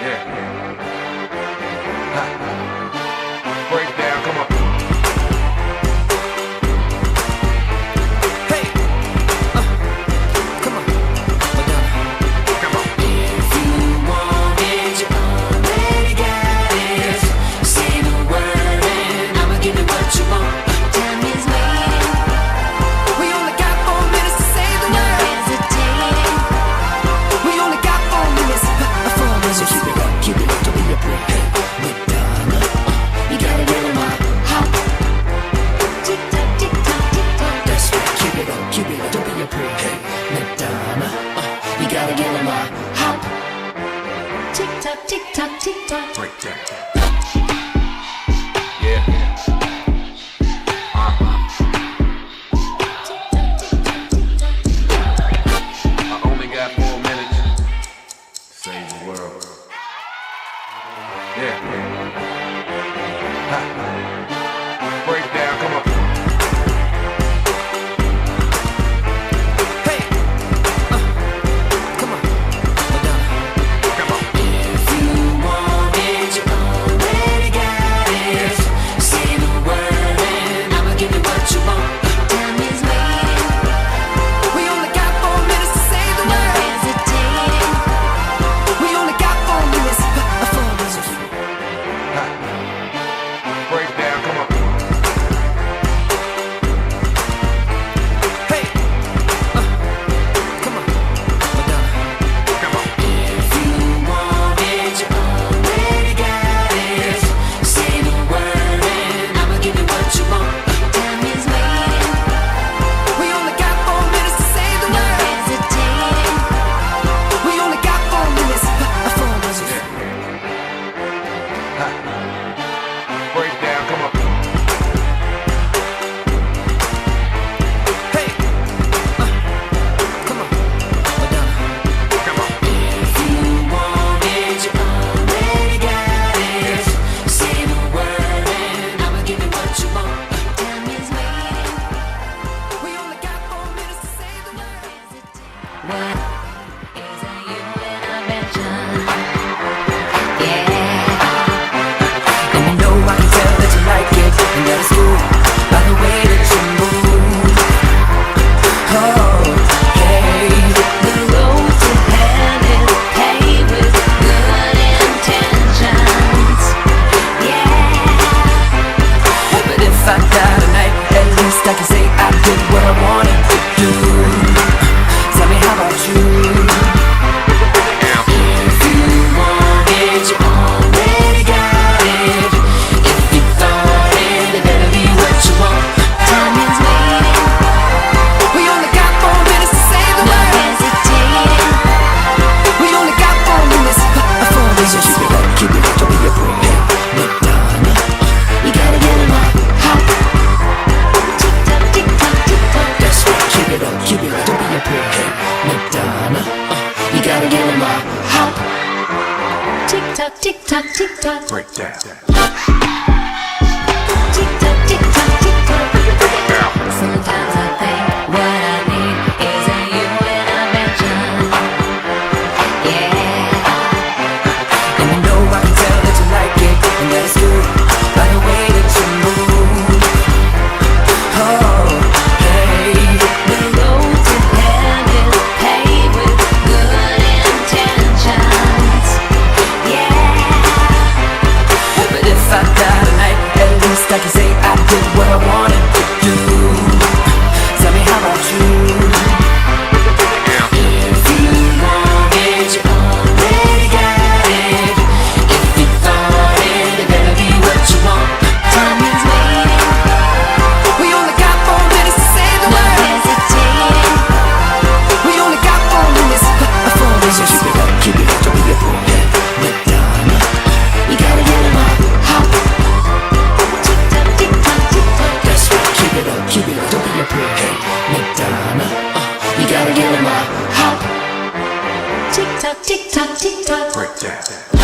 Yeah. Ha. Break down, come on. Hey. Come on. MADONNA. Come on. If you want it, you already got it. Say the word and I'ma give you what you want. Time is waiting. We only got 4 minutes to say the No word. hesitating. We only got 4 minutes. 4 minutes. So keep it up, don't be afraid. Hey, MADONNA, you gotta get on my hop. Tick tock, tick tock, tick tock. That's right, keep it up, don't be afraid. Hey, MADONNA, you gotta get on my hop. Tick tock, tick tock, tick tock. Break down. Yeah. Tick tock, tick tock, tick tock. I only got 4 minutes to save the world. Yeah. Ha. Break down, come on. Hey. Come on. MADONNA. Come on. If you want it, you already got it. Say the word and I'ma give you what you want. Time is waiting. We only got 4 minutes to say the No word. hesitating. We only got 4 minutes. 4 minutes. Ha. Break down, come on. Hey. Come on. MADONNA. Come on. If you want it, you already got it. Say the word and I'ma give you what you want. Time is waiting. We only got 4 minutes to say the No word. hesitating. We only got 4 minutes. 4 minutes. Ha. Break down, come on. Hey. Come on. MADONNA. Come on. If you want it, you already got it. Say the word and I'ma give you what you want. Time is waiting. We only got 4 minutes to say the word. What is a human invention? Yeah. And you know I can tell that you like it, and that it's cool by the way that you move. Oh, hey, The road to hell is paved with good intentions. Yeah. but if I die tonight, at least I can say I did what I wanted to do. Tell me, how about you? If you want it, you already got it. If you thought it, it better be what you want. Time is waiting. We only got 4 minutes to say the No word. hesitating. We only got 4 minutes. 4 minutes. So keep it up, don't be afraid. Hey, MADONNA, You gotta get in my hop. Tick tock, tick tock, tick tock. that's right, keep it up, don't be afraid. Hey, MADONNA, You gotta get in my hop. Tick tock, tick tock, tick tock. Break down. Tick tock, tick tock, tick tock. Sometimes I think what I need is a human invention. Yeah. and you know I can tell that you like it, and that it's good by the way that you move. Oh, hey, The road to hell is paved with good intentions. Yeah. but if I die tonight, at least I can say I did what I wanted to do. Tell me, how about you? If you want it, you already got it. If you thought it, it better be what you want. Time is waiting. We only got 4 minutes to say the No word. hesitating. We only got 4 minutes. 4 So minutes. keep it up, don't be afraid. Hey, MADONNA, You gotta get in my hop. Tick tock, tick tock, tick tock. that's right, keep it up, don't be afraid. Hey, MADONNA, You gotta get in my hop. Tick tock, tick tock, tick tock. Break down.